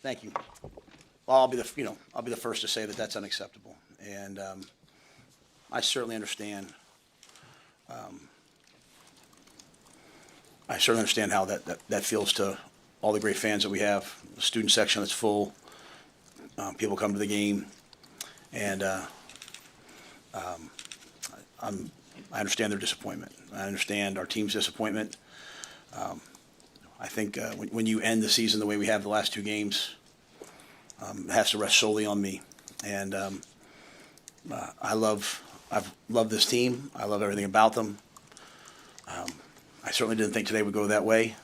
Thank you. Well, I'll be the first to say that that's unacceptable, and I certainly understand. I certainly understand how that feels to all the great fans that we have. The student section that's full. People come to the game, and I understand their disappointment. I understand our team's disappointment. I think when you end the season the way we have the last two games, it has to rest solely on me. And I've loved this team. I love everything about them. I certainly didn't think today would go that way.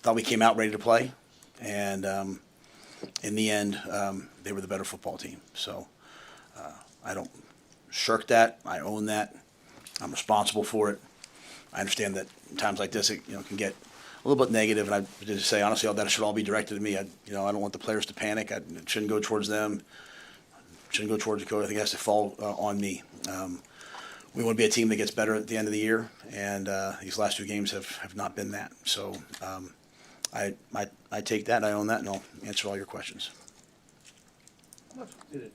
Thought we came out ready to play, and in the end, they were the better football team. So I don't shirk that. I own that. I'm responsible for it. I understand that in times like this, it can get a little bit negative, and I just say honestly, that should all be directed at me. I don't want the players to panic. It shouldn't go towards them. It shouldn't go towards the coach. I think it has to fall on me. We want to be a team that gets better at the end of the year, and these last two games have not been that. So I take that, I own that, and I'll answer all your questions. How much did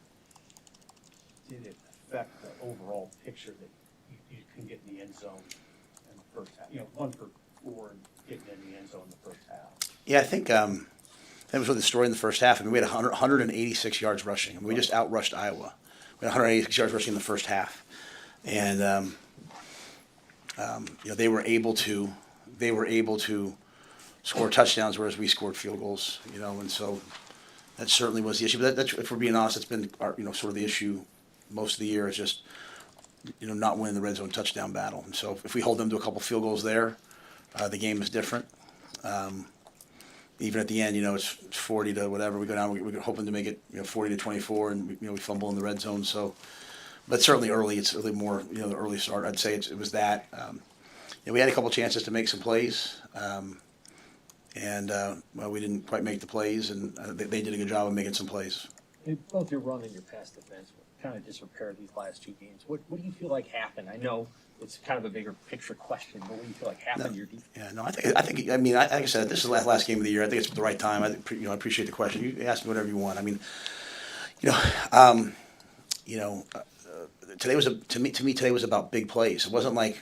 it affect the overall picture that you can get in the end zone in the first half? 1 for 4 and getting in the end zone in the first half. Yeah, I think that was really the story in the first half. I mean, we had 186 yards rushing. I mean, we just outrushed Iowa. We had 186 yards rushing in the first half, and they were able to score touchdowns, whereas we scored field goals. And so that certainly was the issue. But that's, if we're being honest, it's been our, sort of the issue most of the year is just not winning the red zone touchdown battle. And so if we hold them to a couple field goals there, the game is different. Even at the end, it's 40 to whatever. We go down. We're hoping to make it 40 to 24, and we fumble in the red zone. So, but certainly early, it's really more the early start. I'd say it was that. We had a couple chances to make some plays, and we didn't quite make the plays, and they did a good job of making some plays. Both your run and your pass defense kind of disrepaired these last two games. What do you feel like happened? I know it's kind of a bigger picture question, but what do you feel like happened to your defense? Yeah, no, like I said, this is the last game of the year. I think it's the right time. I appreciate the question. You ask me whatever you want. I mean, today was to me today was about big plays. It wasn't like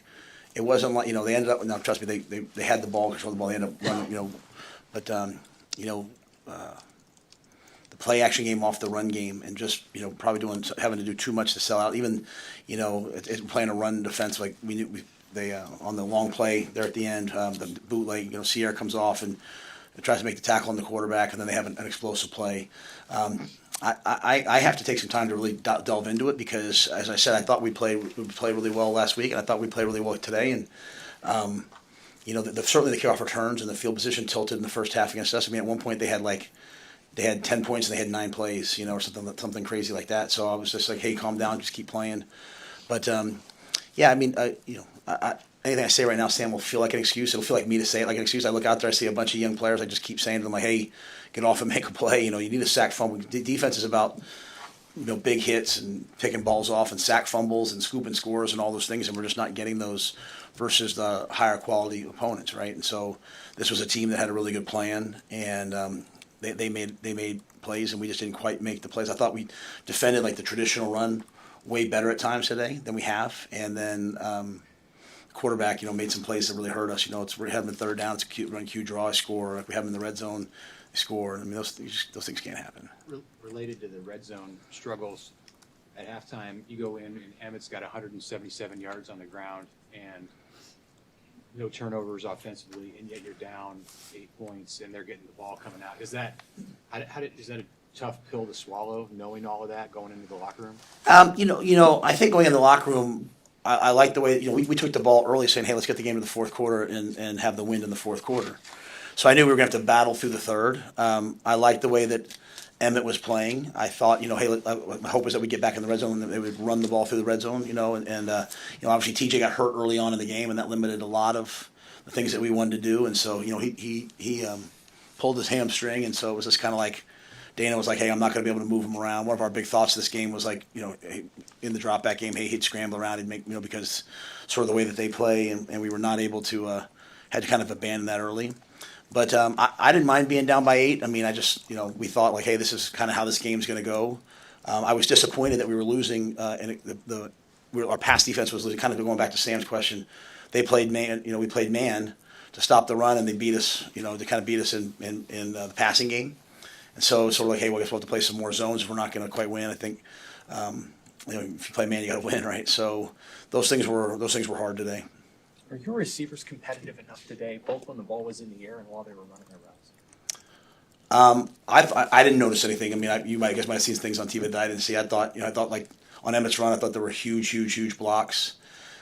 they ended up. Now trust me, they had the ball, controlled the ball. They ended up running. But the play action game off the run game, and just probably having to do too much to sell out. Even playing a run defense like we knew they on the long play there at the end, the bootleg. Sierra comes off and tries to make the tackle on the quarterback, and then they have an explosive play. I have to take some time to really delve into it because, as I said, I thought we played really well last week, and I thought we played really well today. And certainly the kickoff returns and the field position tilted in the first half against us. I mean, at one point they had 10 points and they had 9 plays, or something crazy like that. So I was just like, hey, calm down, just keep playing. But yeah, I mean, anything I say right now, Sam, will feel like an excuse. It'll feel like me to say it like an excuse. I look out there, I see a bunch of young players. I just keep saying to them, like, hey, get off and make a play. You need a sack fumble. Defense is about big hits and picking balls off and sack fumbles and scooping scores and all those things, and we're just not getting those versus the higher quality opponents, right? And so this was a team that had a really good plan, and they made plays, and we just didn't quite make the plays. I thought we defended like the traditional run way better at times today than we have, and then quarterback, made some plays that really hurt us. We have them in third down, it's a run, cue, draw, score. Like we have them in the red zone, they score. I mean, those things can't happen. Related to the red zone struggles, at halftime, you go in and Emmett's got 177 yards on the ground and no turnovers offensively, and yet you're down 8 points and they're getting the ball coming out. Is that a tough pill to swallow, knowing all of that going into the locker room? I think going in the locker room, I like the way we took the ball early, saying, hey, let's get the game to the fourth quarter and have the wind in the fourth quarter. So I knew we were going to have to battle through the third. I liked the way that Emett was playing. I thought, hey, my hope was that we get back in the red zone and they would run the ball through the red zone, and obviously TJ got hurt early on in the game, and that limited a lot of the things that we wanted to do. And so, he pulled his hamstring, and so it was just kind of like Dana was like, hey, I'm not going to be able to move him around. One of our big thoughts of this game was like, in the drop back game, hey, he'd scramble around, he'd make, because sort of the way that they play, and we were not able to, had to kind of abandon that early. But I didn't mind being down by 8. I mean, we thought like, hey, this is kind of how this game's going to go. I was disappointed that we were losing, and our pass defense was losing. Kind of going back to Sam's question, they played man. We played man to stop the run, and they beat us. They kind of beat us in the passing game. And so it's sort of like, hey, well, I guess we'll have to play some more zones if we're not going to quite win. I think, if you play man, you got to win, right? So those things were hard today. Are your receivers competitive enough today, both when the ball was in the air and while they were running their routes? I didn't notice anything. I mean, I guess might have seen things on TV that I didn't see. I thought like on Emmett's run, I thought there were huge blocks.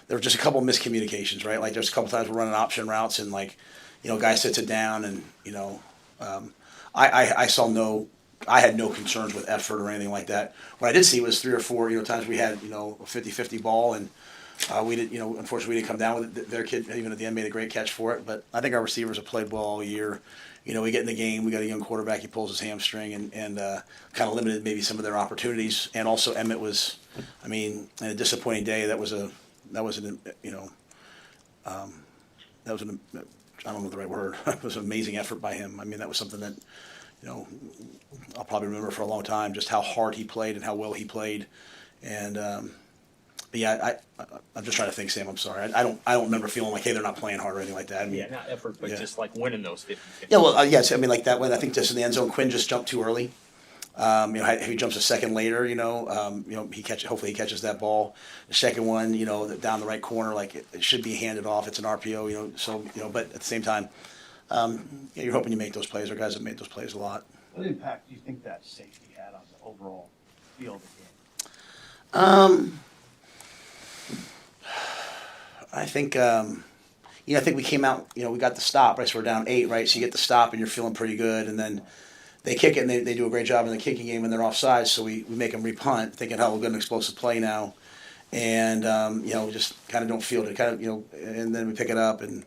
There were just a couple of miscommunications, right? Like there's a couple times we're running option routes and like, guy sits it down and I had no concerns with effort or anything like that. What I did see was 3 or 4, times we had, a 50-50 ball and we did, unfortunately we didn't come down with it. Their kid, even at the end, made a great catch for it. But I think our receivers have played well all year. We get in the game, we got a young quarterback, he pulls his hamstring and kind of limited maybe some of their opportunities. And also Emett was, in a disappointing day, I don't know the right word. It was an amazing effort by him. That was something that, I'll probably remember for a long time, just how hard he played and how well he played. And but yeah, I'm just trying to think, Sam. I'm sorry. I don't remember feeling like, hey, they're not playing hard or anything like that. Yeah, not effort, but yeah. just like winning those 50-50. Yeah, well, yes. Like that one. I think just in the end zone, Quinn just jumped too early. If he jumps a second later, hopefully he catches that ball. The second one, down the right corner, like it should be handed off. It's an RPO, but at the same time, you're hoping you make those plays. Our guys have made those plays a lot. What impact do you think that safety had on the overall field of the game? I think, I think we came out, we got the stop, right? So we're down 8, right? So you get the stop and you're feeling pretty good. And then they kick it and they do a great job in the kicking game when they're offside. So we make them repunt, thinking, oh, we've got an explosive play now. And, we just kind of don't field it. And then we pick it up and,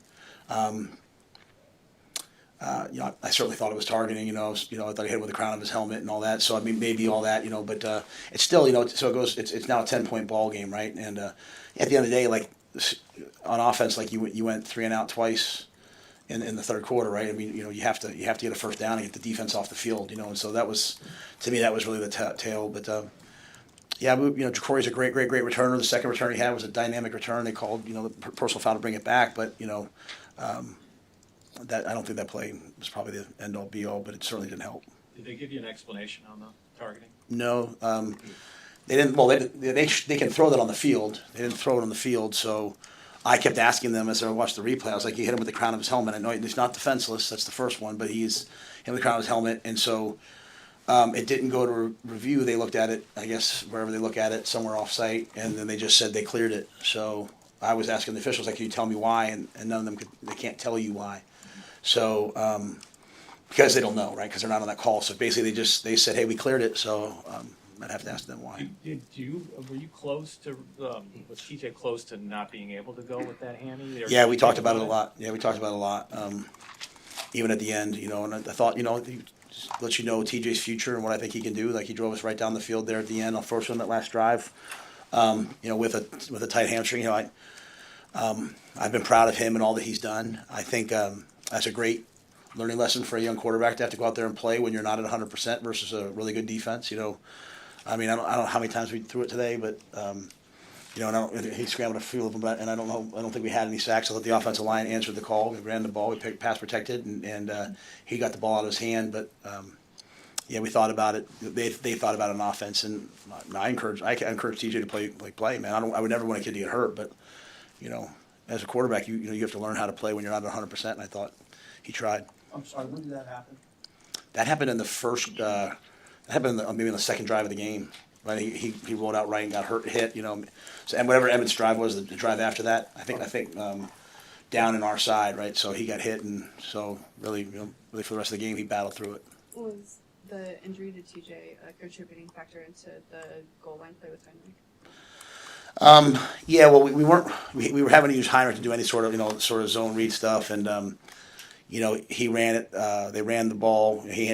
I certainly thought it was targeting, I thought he hit it with the crown of his helmet and all that. So, maybe all that, but it's still, so it goes, it's now a 10-point ball game, right? And at the end of the day, like on offense, like you went 3 and out twice in the third quarter, right? You have to get a first down and get the defense off the field, and so that was, to me, that was really the tail. But Jacory's a great returner. The second return he had was a dynamic return. They called, the personal foul to bring it back, but that I don't think that play was probably the end all be all, but it certainly didn't help. Did they give you an explanation on the targeting? No, they didn't. Well, they can throw that on the field. They didn't throw it on the field, so I kept asking them as I watched the replay. I was like, "You hit him with the crown of his helmet." I know he's not defenseless. That's the first one, but he's hit with the crown of his helmet, and so it didn't go to review. They looked at it, I guess, wherever they look at it, somewhere off site, and then they just said they cleared it. So I was asking the officials, like, "Can you tell me why?" And none of them could. They can't tell you why. So because they don't know, right? Because they're not on that call. So basically, they said, "Hey, we cleared it." So I'd have to ask them why. Were you close to was TJ close to not being able to go with that hammy? Yeah, we talked about it a lot. Even at the end, and I thought, he just lets you know TJ's future and what I think he can do. Like he drove us right down the field there at the end, first on that last drive. With a tight hamstring. I've been proud of him and all that he's done. I think that's a great learning lesson for a young quarterback to have to go out there and play when you're not at 100% versus a really good defense. I don't know how many times we threw it today, but he scrambled a few of them, and I don't think we had any sacks. I thought the offensive line answered the call. We ran the ball. We pass protected, and he got the ball out of his hand. But we thought about it. They thought about an offense, and I encourage TJ to play. Man, I would never want a kid to get hurt, but as a quarterback, you have to learn how to play when you're not at 100%. And I thought he tried. I'm sorry, when did that happen? That happened in the first. That happened maybe in the second drive of the game. Right, he rolled out right and got hit. So and whatever Emmett's drive was, the drive after that, I think down in our side, right. So he got hit, and so really for the rest of the game, he battled through it. Was the injury to TJ a contributing factor into the goal line play with Heinrich? Yeah, well, we were having to use Heinrich to do any sort of zone read stuff, and he ran it. They ran the ball. He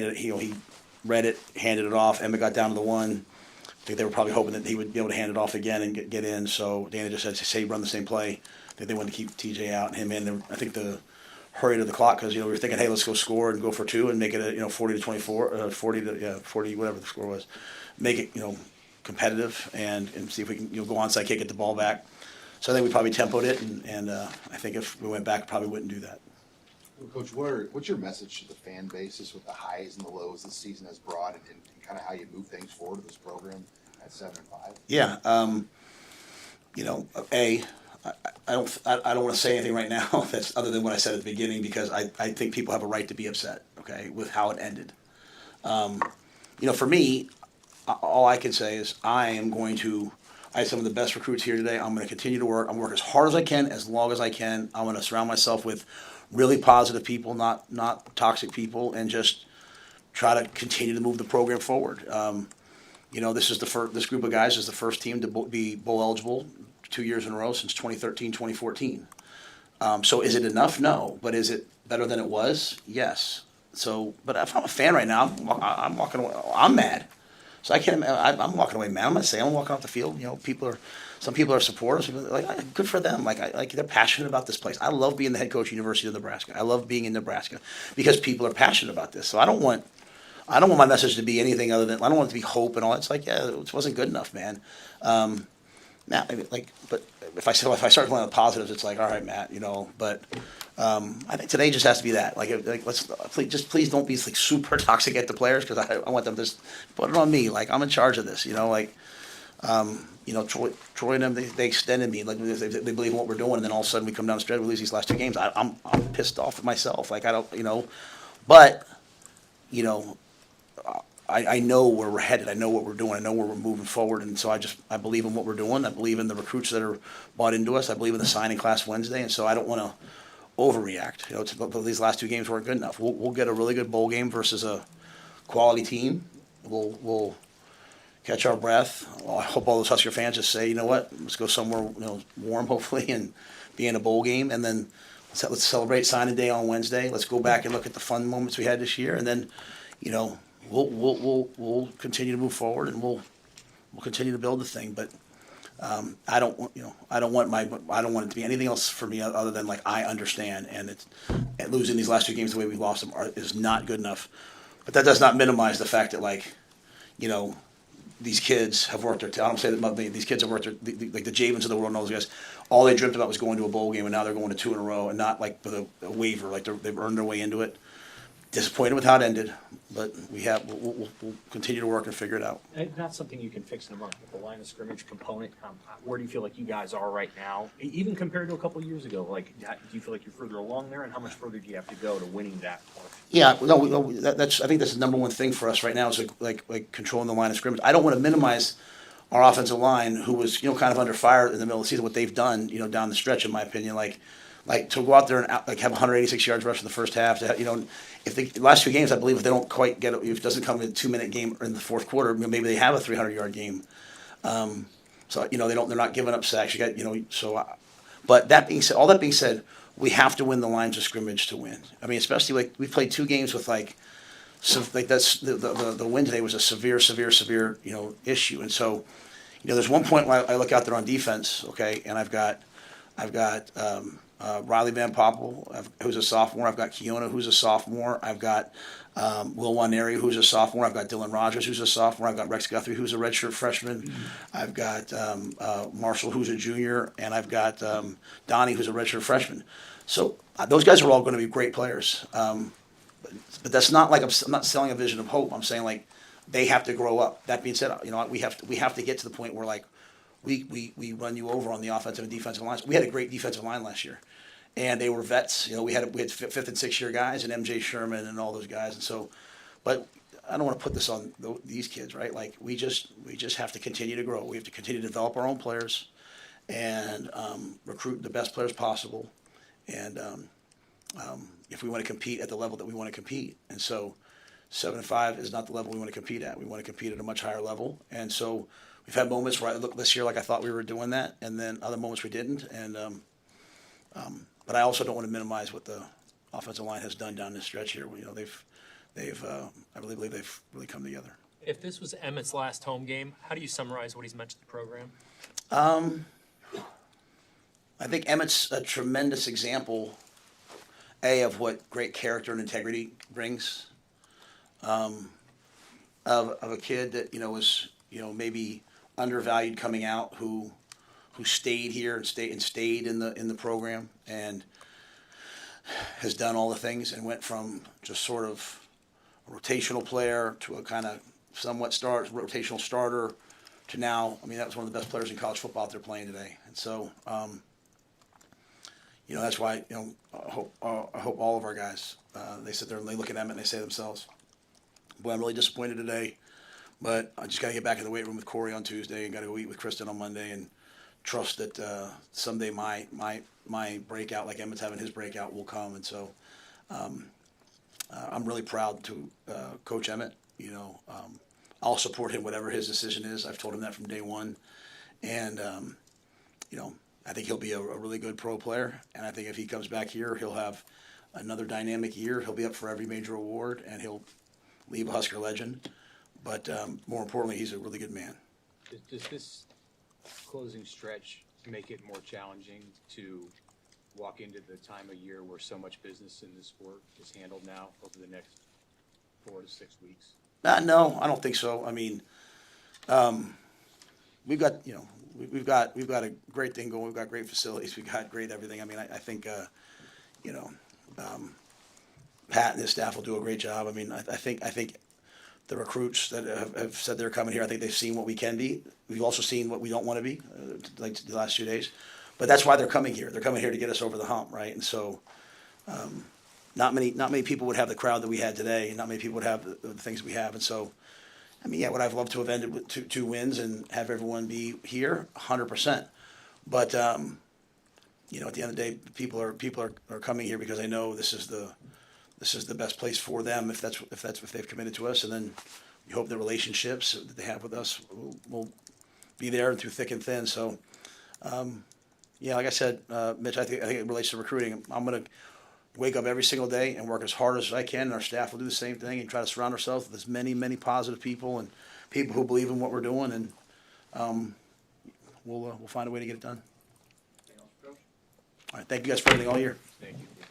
read it, handed it off. Emmet got down to the 1. I think they were probably hoping that he would be able to hand it off again and get in. So Dana just said, "Say run the same play." I think they wanted to keep TJ out and him in. I think hurry to the clock because we were thinking, hey, let's go score and go for two and make it a 40-24, 40 whatever the score was, make it competitive and see if we can go onside kick, get the ball back. So I think we probably tempoed it, and I think if we went back, probably wouldn't do that. Coach, what's your message to the fan base just with the highs and the lows this season has brought, and kind of how you move things forward with this program at 7-5? Yeah, I don't want to say anything right now that's other than what I said at the beginning because I think people have a right to be upset, okay, with how it ended. For me, all I can say is I have some of the best recruits here today. I'm going to continue to work. I'm going to work as hard as I can, as long as I can. I'm going to surround myself with really positive people, not toxic people, and just try to continue to move the program forward. This group of guys is the first team to be bowl eligible 2 years in a row since 2013, 2014. So is it enough? No. But is it better than it was? Yes. So, but if I'm a fan right now, I'm walking away. I'm mad. So I'm walking away mad. I'm not saying I'm walking off the field. Some people are supporters. Good for them. They're passionate about this place. I love being the head coach of University of Nebraska. I love being in Nebraska because people are passionate about this. So I don't want my message to be anything other than I don't want it to be hope and all. It's it wasn't good enough, man. But if I start going with positives, it's all right, Matt, But I think today just has to be that. Please don't be super toxic at the players because I want them to just put it on me. I'm in charge of this. Troy and them they extended me. They believe in what we're doing, and then all of a sudden we come down the stretch, we lose these last two games. I'm pissed off at myself. But I know where we're headed. I know what we're doing. I know where we're moving forward. And so I believe in what we're doing. I believe in the recruits that are bought into us. I believe in the signing class Wednesday. And so I don't want to overreact. These last two games weren't good enough. We'll get a really good bowl game versus a quality team. We'll catch our breath. I hope all those Husker fans just say, you know what, let's go somewhere warm, hopefully, and be in a bowl game. And then let's celebrate signing day on Wednesday. Let's go back and look at the fun moments we had this year. And then, we'll continue to move forward and we'll continue to build the thing. But I don't want it to be anything else for me other than I understand, and losing these last two games the way we lost them is not good enough. But that does not minimize the fact that these kids have worked their. I don't say that these kids have worked the Javens of the world and all those guys. All they dreamt about was going to a bowl game, and now they're going to two in a row, and not with a waiver. They've earned their way into it. Disappointed with how it ended, but we'll continue to work and figure it out. And not something you can fix in a month, but the line of scrimmage component, where do you feel like you guys are right now, even compared to a couple of years ago? Do you feel like you're further along there, and how much further do you have to go to winning that part? Yeah, no, that's. I think that's the number one thing for us right now is controlling the line of scrimmage. I don't want to minimize our offensive line, who was kind of under fire in the middle of the season. What they've done, down the stretch, in my opinion, to go out there and have 186 yards rush in the first half. If the last two games, I believe, if they don't quite get it, if it doesn't come in a 2-minute game in the fourth quarter, maybe they have a 300-yard game. So they're not giving up sacks. But that being said, all that being said, we have to win the lines of scrimmage to win. I mean, especially we played two games with that's the win today was a severe issue. And so there's one point when I look out there on defense, okay, and I've got Riley Van Poppel, who's a sophomore. I've got Keona, who's a sophomore. I've got Will Waneri, who's a sophomore. I've got Dylan Rogers, who's a sophomore. I've got Rex Guthrie, who's a redshirt freshman. Mm-hmm. I've got Marshall, who's a junior, and I've got Donnie, who's a redshirt freshman. So those guys are all going to be great players. But that's not I'm not selling a vision of hope. I'm saying they have to grow up. That being said, we have to get to the point where we run you over on the offensive and defensive lines. We had a great defensive line last year, and they were vets. We had 5th and 6th year guys, and MJ Sherman and all those guys. And so, but I don't want to put this on these kids, right? We just have to continue to grow. We have to continue to develop our own players, and recruit the best players possible, and if we want to compete at the level that we want to compete. And so 7-5 is not the level we want to compete at. We want to compete at a much higher level. And so we've had moments where I looked this year I thought we were doing that, and then other moments we didn't. And but I also don't want to minimize what the offensive line has done down this stretch here. I believe they've really come together. If this was Emmett's last home game, how do you summarize what he's meant to the program? I think Emmett's a tremendous example. of what great character and integrity brings, of a kid that, was, maybe undervalued coming out, who stayed here and stayed in the program, and has done all the things, and went from just sort of a rotational player to a kind of somewhat rotational starter to now. I mean, that was one of the best players in college football out there playing today. And so, that's why, I hope all of our guys, they sit there and they look at Emmet and they say to themselves, boy, I'm really disappointed today, but I just got to get back in the weight room with Corey on Tuesday, and got to go eat with Kristen on Monday, and trust that someday my breakout, like Emmett's having his breakout, will come. And so I'm really proud to coach Emmet. I'll support him whatever his decision is. I've told him that from day one. And, I think he'll be a really good pro player. And I think if he comes back here, he'll have another dynamic year. He'll be up for every major award, and he'll leave a Husker legend. But more importantly, he's a really good man. Does this closing stretch make it more challenging to walk into the time of year where so much business in this sport is handled now over the next 4 to 6 weeks? No, I don't think so. I mean, we've got a great thing going. We've got great facilities. We've got great everything. I mean, I think Pat and his staff will do a great job. I mean, I think the recruits that have said they're coming here, I think they've seen what we can be. We've also seen what we don't want to be, like the last 2 days. But that's why they're coming here. They're coming here to get us over the hump, right? And so, not many people would have the crowd that we had today. Not many people would have the things we have. And so, I mean, yeah, would I've loved to have ended with two wins and have everyone be here, 100%. But at the end of the day, people are coming here because they know this is the best place for them if they've committed to us. And then we hope the relationships that they have with us will be there through thick and thin. So, like I said, Mitch, I think it relates to recruiting. I'm going to wake up every single day and work as hard as I can, and our staff will do the same thing, and try to surround ourselves with as many positive people and people who believe in what we're doing, and we'll find a way to get it done. All right, thank you guys for everything all year. Thank you.